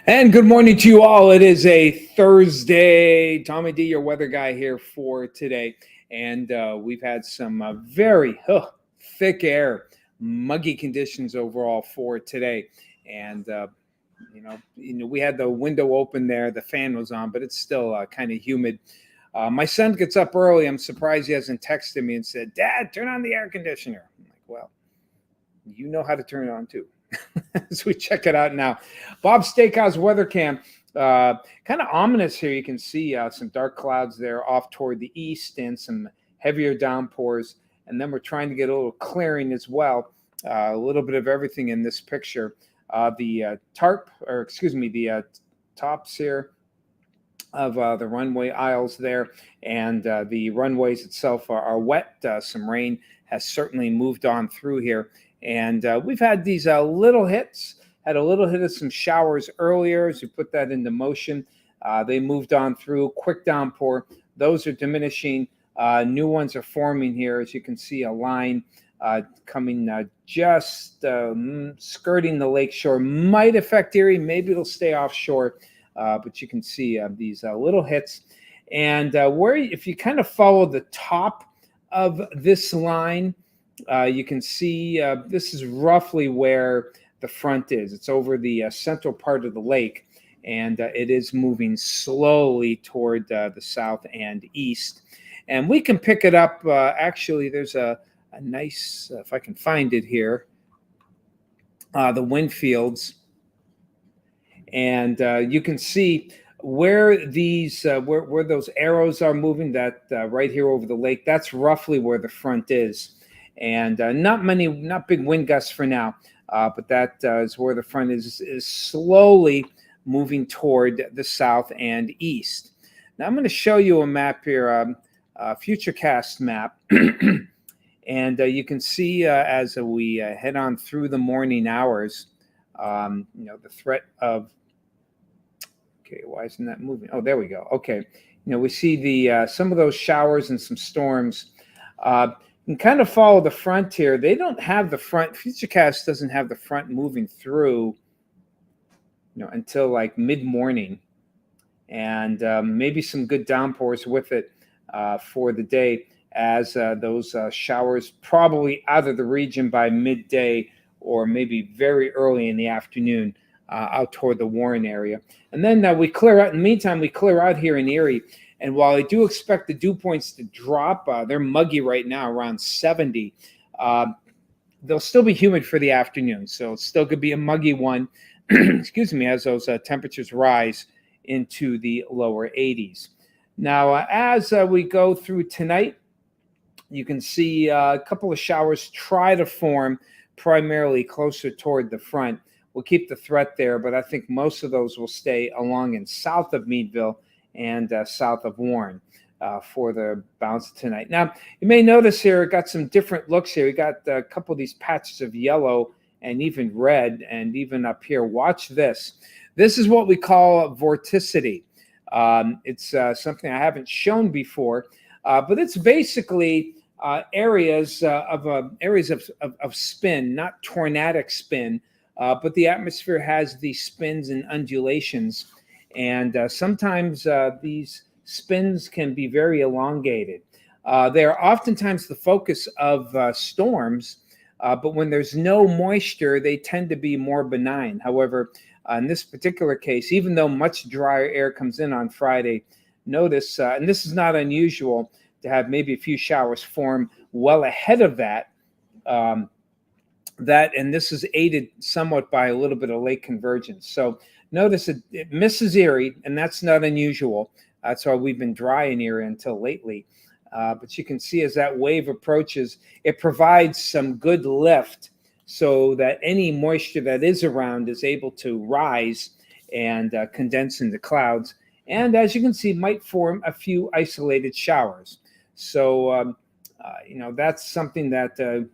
And good morning to you all. It is a Thursday. Tommy D, your weather guy, here for today. And we've had some very thick air, muggy conditions overall for today. And we had the window open there, the fan was on, but it's still kind of humid. My son gets up early. I'm surprised he hasn't texted me and said, "Dad, turn on the air conditioner." I'm like, well, you know how to turn it on too. As we check it out now. Bob's Steakhouse weather cam. Kind of ominous here. You can see some dark clouds there off toward the east and some heavier downpours. And then we're trying to get a little clearing as well. A little bit of everything in this picture. The tops here of the runway aisles there, and the runways itself are wet. Some rain has certainly moved on through here. And we've had these little hits, had a little hit of some showers earlier as we put that into motion. They moved on through, quick downpour. Those are diminishing. New ones are forming here. As you can see, a line coming just skirting the lakeshore. Might affect Erie. Maybe it'll stay offshore. But you can see these little hits. And where if you kind of follow the top of this line, you can see this is roughly where the front is. It's over the central part of the lake, and it is moving slowly toward the south and east. And we can pick it up. Actually, there's a nice, if I can find it here, the wind fields. And you can see where these where those arrows are moving, that right here over the lake. That's roughly where the front is. And not big wind gusts for now, but that is where the front is slowly moving toward the south and east. Now I'm going to show you a map here, a futurecast map, and you can see as we head on through the morning hours, the threat of. Okay, why isn't that moving? Oh, there we go. Okay, we see the some of those showers and some storms. You can kind of follow the front here. They don't have the front. Futurecast doesn't have the front moving through, until like mid-morning, and maybe some good downpours with it for the day, as those showers probably out of the region by midday or maybe very early in the afternoon out toward the Warren area. And then we clear out. In the meantime, we clear out here in Erie. And while I do expect the dew points to drop, they're muggy right now, around 70. They'll still be humid for the afternoon, so it still could be a muggy one, excuse me, as those temperatures rise into the lower 80s. Now, as we go through tonight, you can see a couple of showers try to form primarily closer toward the front. We'll keep the threat there, but I think most of those will stay along and south of Meadville and south of Warren for the balance of tonight. Now, you may notice here, it got some different looks here. We got a couple of these patches of yellow and even red, and even up here. Watch this. This is what we call vorticity. It's something I haven't shown before, but it's basically areas of spin, not tornadic spin, but the atmosphere has these spins and undulations. And sometimes these spins can be very elongated. They are oftentimes the focus of storms, but when there's no moisture, they tend to be more benign. However, in this particular case, even though much drier air comes in on Friday, notice, and this is not unusual, to have maybe a few showers form well ahead of that. And this is aided somewhat by a little bit of lake convergence. So notice it misses Erie, and that's not unusual. That's why we've been dry in Erie until lately. But you can see as that wave approaches, it provides some good lift so that any moisture that is around is able to rise and condense into clouds. And as you can see, might form a few isolated showers. So, that's something that,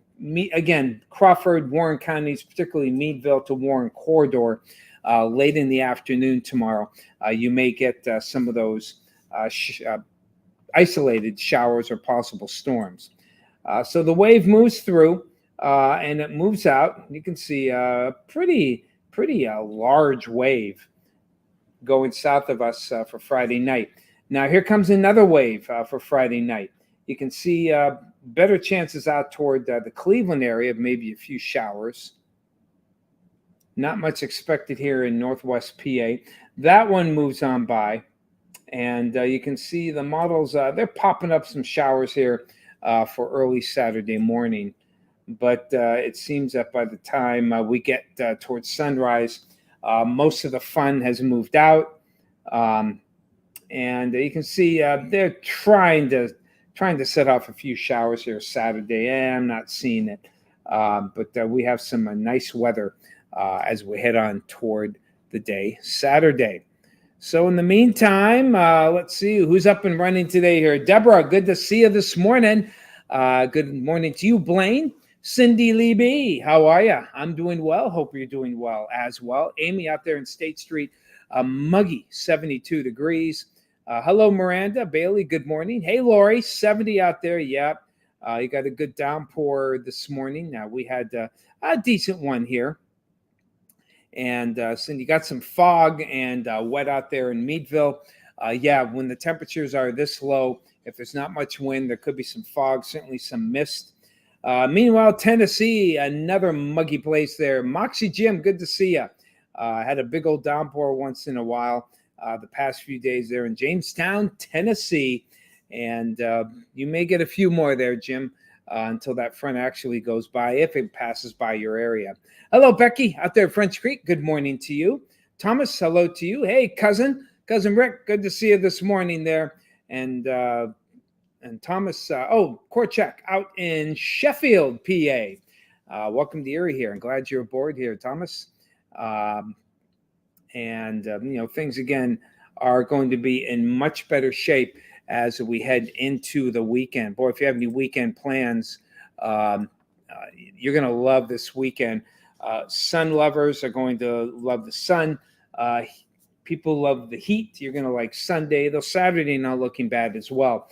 again, Crawford, Warren counties, particularly Meadville to Warren corridor, late in the afternoon tomorrow, you may get some of those isolated showers or possible storms. So the wave moves through and it moves out. You can see pretty pretty large wave going south of us for Friday night. Now, here comes another wave for Friday night. You can see better chances out toward the Cleveland area, maybe a few showers. Not much expected here in Northwest PA. That one moves on by. And you can see the models, they're popping up some showers here for early Saturday morning. But it seems that by the time we get towards sunrise, most of the fun has moved out. And you can see they're trying to set off a few showers here Saturday. I'm not seeing it. But we have some nice weather as we head on toward the day Saturday. So in the meantime, let's see who's up and running today here. Deborah, good to see you this morning. Good morning to you, Blaine. Cindy Lee B, how are you? I'm doing well. Hope you're doing well as well. Amy out there in State Street, muggy, 72 degrees. Hello, Miranda. Bailey, good morning. Hey, Lori, 70 out there. Yep. You got a good downpour this morning. Now, we had a decent one here. And Cindy, got some fog and wet out there in Meadville. Yeah, when the temperatures are this low, if there's not much wind, there could be some fog, certainly some mist. Meanwhile, Tennessee, another muggy place there. Moxie Jim, good to see you. Had a big old downpour once in a while the past few days there in Jamestown, Tennessee. And you may get a few more there, Jim, until that front actually goes by, if it passes by your area. Hello, Becky, out there at French Creek. Good morning to you. Thomas, hello to you. Hey, cousin Rick, good to see you this morning there. And Thomas, Korchak out in Sheffield, PA. Welcome to Erie here. I'm glad you're aboard here, Thomas. Things again are going to be in much better shape as we head into the weekend. Boy, if you have any weekend plans, you're going to love this weekend. Sun lovers are going to love the sun. People love the heat. You're going to like Sunday, though Saturday not looking bad as well.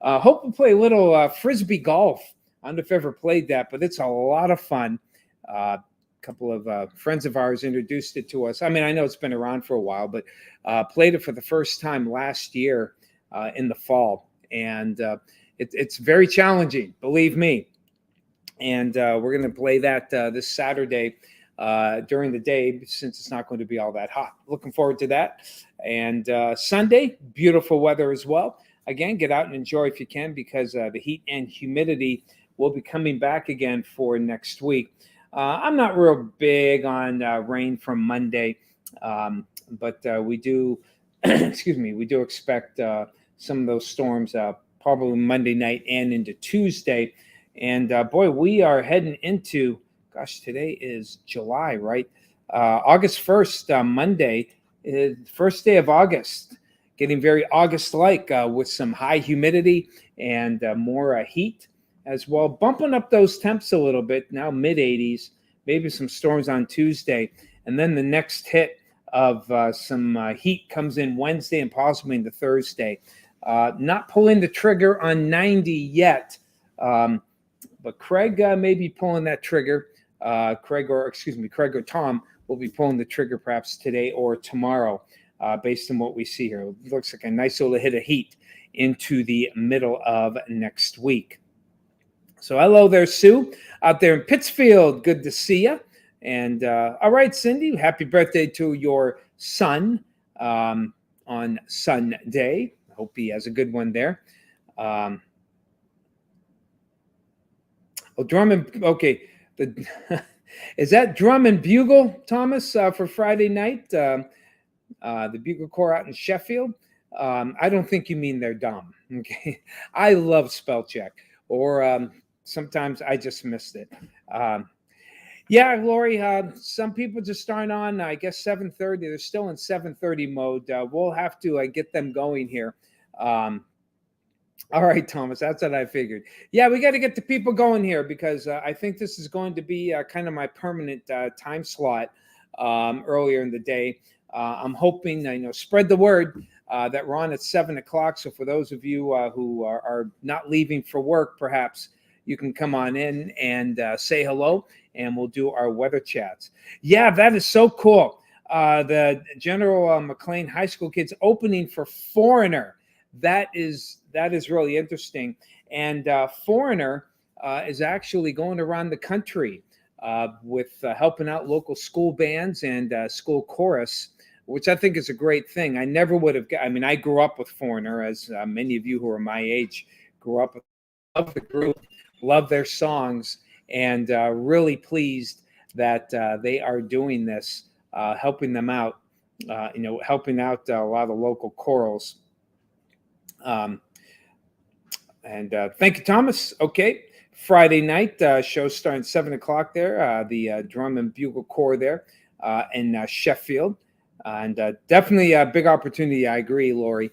Hope we play a little Frisbee golf. I don't know if you've ever played that, but it's a lot of fun. A couple of friends of ours introduced it to us. I mean, I know it's been around for a while, but played it for the first time last year in the fall. And it's very challenging, believe me. And we're going to play that this Saturday during the day, since it's not going to be all that hot. Looking forward to that. And Sunday, beautiful weather as well. Again, get out and enjoy if you can, because the heat and humidity will be coming back again for next week. I'm not real big on rain from Monday, but we do, we do expect some of those storms probably Monday night and into Tuesday. And boy, we are heading into, today is July, right? August 1st, Monday, first day of August. Getting very August-like with some high humidity and more heat as well. Bumping up those temps a little bit, now mid-80s, maybe some storms on Tuesday. And then the next hit of some heat comes in Wednesday and possibly into Thursday. Not pulling the trigger on 90 yet, but Craig may be pulling that trigger. Craig or Tom will be pulling the trigger perhaps today or tomorrow. Based on what we see here. It looks like a nice little hit of heat into the middle of next week. So hello there, Sue, out there in Pittsfield. Good to see you. And all right, Cindy, happy birthday to your son on Sunday. I hope he has a good one there. Drum and, okay. Is that drum and bugle, Thomas, for Friday night? The Bugle Corps out in Sheffield. I don't think you mean they're dumb. Okay, I love spell check, or sometimes I just missed it. Yeah, Lori. Some people just aren't on. I guess 7:30. They're still in 7:30 mode. We'll have to get them going here. All right, Thomas. That's what I figured. Yeah, we got to get the people going here, because I think this is going to be kind of my permanent time slot earlier in the day. I'm hoping, spread the word that we're on at 7 o'clock. So for those of you who are not leaving for work, perhaps you can come on in and say hello, and we'll do our weather chats. Yeah, that is so cool. The General McLean High School kids opening for Foreigner. That is really interesting. And Foreigner is actually going around the country with helping out local school bands and school chorus, which I think is a great thing. I never would have. I mean, I grew up with Foreigner, as many of you who are my age grew up with. Love the group, love their songs, and really pleased that they are doing this, helping them out. Helping out a lot of local chorals. Um, and thank you, Thomas. Okay. Friday night show starting 7 o'clock there. The Drum and Bugle Corps there in Sheffield. And definitely a big opportunity, I agree, Lori,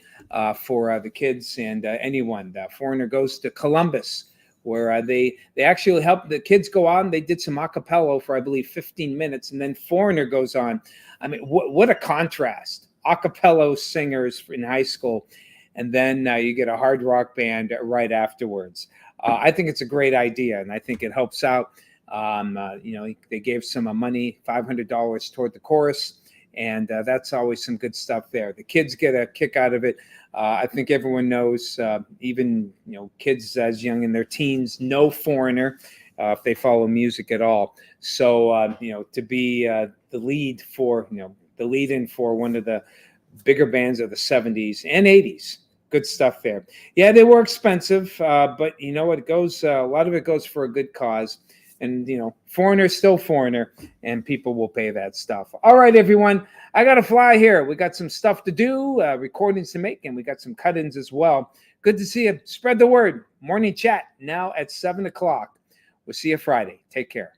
for the kids and anyone. Foreigner goes to Columbus, where they actually helped the kids go on. They did some a cappella for, I believe, 15 minutes, and then Foreigner goes on. I mean, what a contrast. A cappella singers in high school, and then you get a hard rock band right afterwards. I think it's a great idea, and I think it helps out. They gave some money, $500 toward the chorus, and that's always some good stuff there. The kids get a kick out of it. I think everyone knows, even kids as young in their teens know Foreigner if they follow music at all. So to be the lead in for one of the bigger bands of the 70s and 80s. Good stuff there. Yeah, they were expensive, but it goes. A lot of it goes for a good cause, and Foreigner's still Foreigner, and people will pay that stuff. All right, everyone, I gotta fly here. We got some stuff to do, recordings to make, and we got some cut-ins as well. Good to see you. Spread the word. Morning chat now at 7 o'clock. We'll see you Friday. Take care.